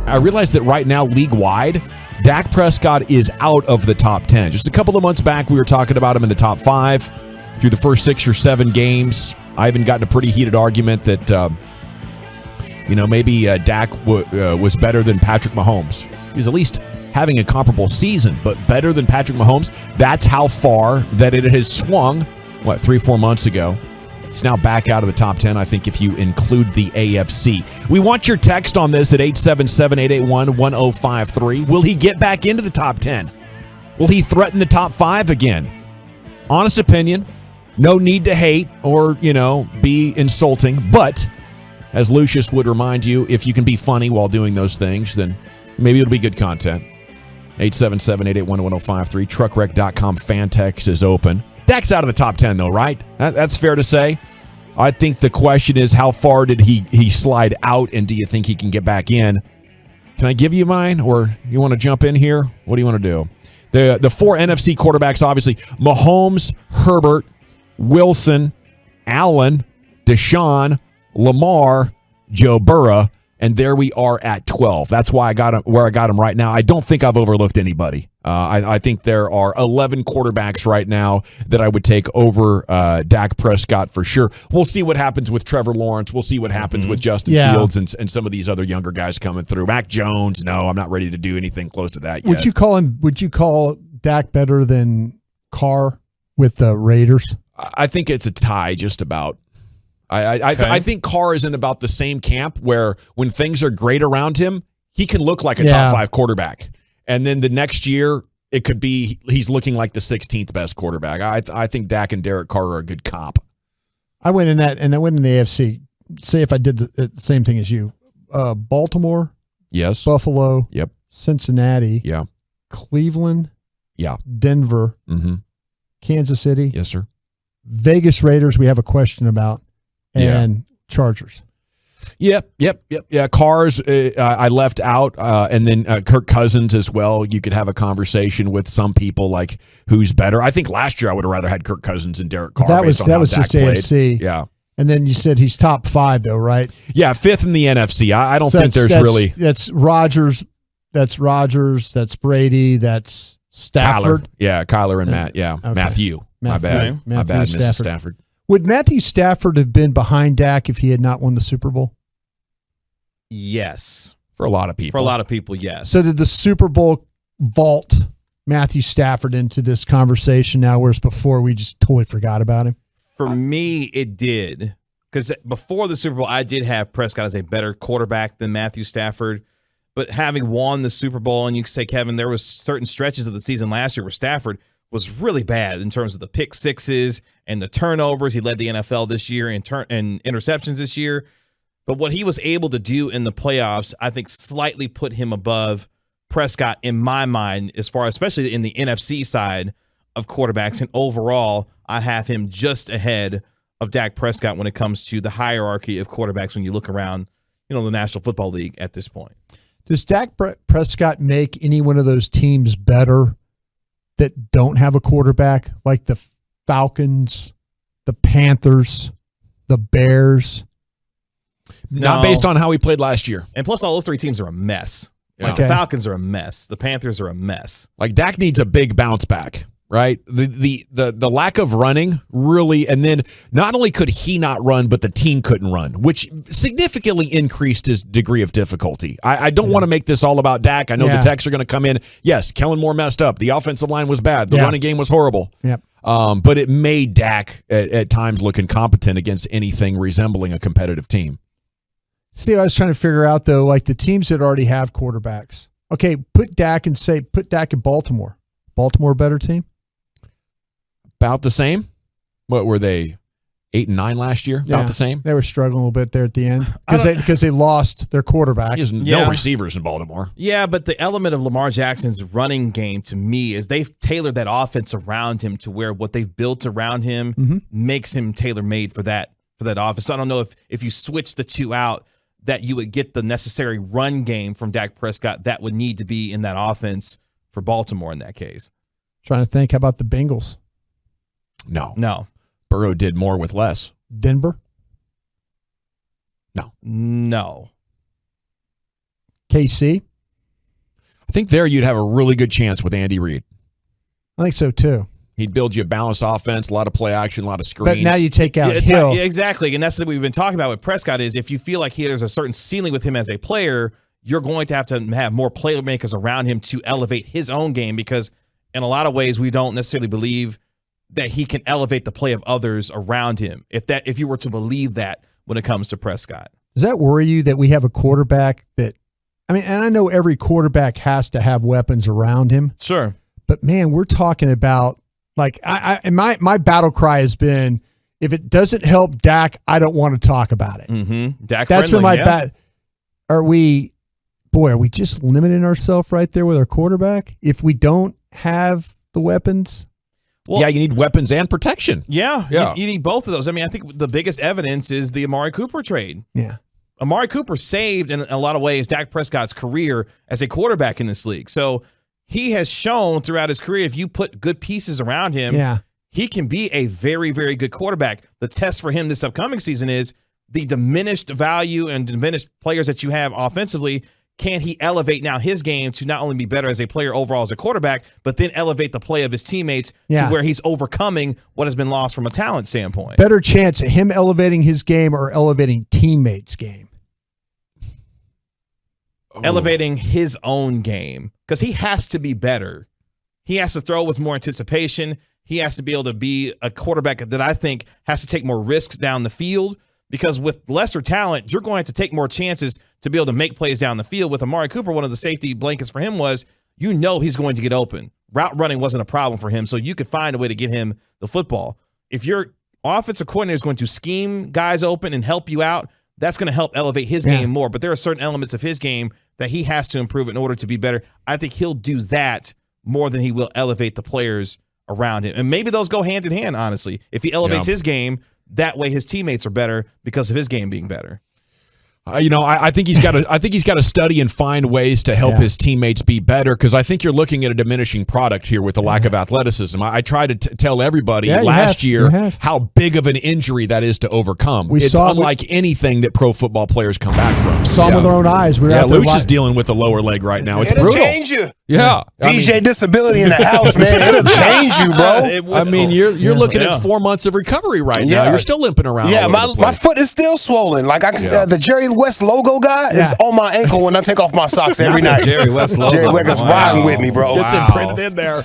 I realize that right now, league-wide, Dak Prescott is out of the top 10. Just a couple of months back, we were talking about him in the top 5. Through the first 6 or 7 games, I even got in a pretty heated argument that, maybe Dak was better than Patrick Mahomes. He was at least having a comparable season, but better than Patrick Mahomes. That's how far that it has swung, 3-4 months ago. He's now back out of the top 10, I think, if you include the AFC. We want your text on this at 877-881-1053. Will he get back into the top 10? Will he threaten the top 5 again? Honest opinion. No need to hate or, be insulting. But, as Lucius would remind you, if you can be funny while doing those things, then maybe it'll be good content. 877-881-1053. Truckwreck.com fan text is open. Dak's out of the top 10, though, right? That's fair to say. I think the question is, how far did he slide out, and do you think he can get back in? Can I give you mine, or you want to jump in here? What do you want to do? The 4 NFC quarterbacks, obviously, Mahomes, Herbert, Wilson, Allen, Deshaun, Lamar, Joe Burrow, and there we are at 12. That's why I got him where I got him right now. I don't think I've overlooked anybody. I think there are 11 quarterbacks right now that I would take over Dak Prescott for sure. We'll see what happens with Trevor Lawrence. We'll see what happens with Justin Fields and some of these other younger guys coming through. Mac Jones, no, I'm not ready to do anything close to that yet. Would you call Dak better than Carr with the Raiders? I think it's a tie, just about. I think Carr is in about the same camp where when things are great around him, he can look like a top 5 quarterback. And then the next year, it could be he's looking like the 16th best quarterback. I think Dak and Derek Carr are a good comp. I went in that, and I went in the AFC. Say if I did the same thing as you. Baltimore. Yes. Buffalo. Yep. Cincinnati. Yeah. Cleveland. Yeah. Denver. Mm-hmm. Kansas City. Yes, sir. Vegas Raiders we have a question about. And Chargers. Yep. Yeah, Cars I left out, and then Kirk Cousins as well. You could have a conversation with some people like who's better. I think last year I would have rather had Kirk Cousins and Derek Carr. That was just played. AFC. Yeah. And then you said he's top 5 though, right? Yeah, 5th in the NFC. I don't think that's Rodgers. That's Brady. That's Stafford. Kyler. Yeah, Kyler and Matt. Yeah, okay. Matthew. My bad, Mrs. Stafford. Would Matthew Stafford have been behind Dak if he had not won the Super Bowl? Yes. For a lot of people. Yes. So did the Super Bowl vault Matthew Stafford into this conversation now, whereas before we just totally forgot about him? For me, it did. Because before the Super Bowl, I did have Prescott as a better quarterback than Matthew Stafford. But having won the Super Bowl, and you can say, Kevin, there was certain stretches of the season last year where Stafford was really bad in terms of the pick sixes and the turnovers. He led the NFL this year in interceptions this year. But what he was able to do in the playoffs, I think slightly put him above Prescott in my mind, as far, especially in the NFC side of quarterbacks. And overall, I have him just ahead of Dak Prescott when it comes to the hierarchy of quarterbacks when you look around, the National Football League at this point. Does Dak Prescott make any one of those teams better that don't have a quarterback, like the Falcons, the Panthers, the Bears? Not based on how he played last year. And plus, all those 3 teams are a mess. Yeah. Like the Falcons are a mess. The Panthers are a mess. Like Dak needs a big bounce back, right? The lack of running really, and then not only could he not run, but the team couldn't run, which significantly increased his degree of difficulty. I don't want to make this all about Dak. I know the texts are going to come in. Yes, Kellen Moore messed up. The offensive line was bad. The running game was horrible. Yep. But it made Dak at times look incompetent against anything resembling a competitive team. See, I was trying to figure out, though, like the teams that already have quarterbacks. Okay, put Dak in Baltimore. Baltimore a better team? About the same. What were they, 8 and 9 last year? About the same? They were struggling a little bit there at the end because they lost their quarterback. There's no receivers in Baltimore. Yeah, but the element of Lamar Jackson's running game to me is they've tailored that offense around him to where what they've built around him makes him tailor-made for that offense. So I don't know if you switch the two out, that you would get the necessary run game from Dak Prescott that would need to be in that offense for Baltimore in that case. Trying to think, how about the Bengals? No. Burrow did more with less. Denver? No. KC? I think there you'd have a really good chance with Andy Reid. I think so too. He'd build you a balanced offense, a lot of play action, a lot of screens. But now you take out Hill. Yeah, exactly. And that's what we've been talking about with Prescott is if you feel like there's a certain ceiling with him as a player, you're going to have more playmakers around him to elevate his own game because in a lot of ways we don't necessarily believe that he can elevate the play of others around him. If you were to believe that when it comes to Prescott. Does that worry you that we have a quarterback that, I mean, and I know every quarterback has to have weapons around him. Sure. But man, we're talking about like my battle cry has been if it doesn't help Dak, I don't want to talk about it. Mm-hmm. Dak That's friendly, been my Are we just limiting ourselves right there with our quarterback if we don't have the weapons? Well, yeah, you need weapons and protection. Yeah. You need both of those. I mean, I think the biggest evidence is the Amari Cooper trade. Yeah. Amari Cooper saved, in a lot of ways, Dak Prescott's career as a quarterback in this league. So he has shown throughout his career, if you put good pieces around him, he can be a very, very good quarterback. The test for him this upcoming season is the diminished value and diminished players that you have offensively. Can he elevate now his game to not only be better as a player overall as a quarterback, but then elevate the play of his teammates to where he's overcoming what has been lost from a talent standpoint? Better chance of him elevating his game or elevating teammates' game? Elevating his own game because he has to be better. He has to throw with more anticipation. He has to be able to be a quarterback that I think has to take more risks down the field because with lesser talent, you're going to have to take more chances to be able to make plays down the field. With Amari Cooper, one of the safety blankets for him was he's going to get open. Route running wasn't a problem for him, so you could find a way to get him the football. If your offensive coordinator is going to scheme guys open and help you out, that's going to help elevate his game more. But there are certain elements of his game that he has to improve in order to be better. I think he'll do that more than he will elevate the players around him. And maybe those go hand in hand, honestly. If he elevates his game, that way his teammates are better because of his game being better. I think he's got to. I think he's got to study and find ways to help his teammates be better. Because I think you're looking at a diminishing product here with the lack of athleticism. I try to tell everybody last year how big of an injury that is to overcome. It's unlike anything that pro football players come back from. Saw with our own eyes. Luch is dealing with the lower leg right now. It's brutal. Change you. Yeah, DJ disability in the house, man. It'll change you, bro. I mean, you're looking at 4 months of recovery right now. You're still limping around. Yeah, my foot is still swollen. Like the Jerry West logo guy is on my ankle when I take off my socks every night. Jerry West logo. Jerry West is riding with me, bro. It's imprinted in there.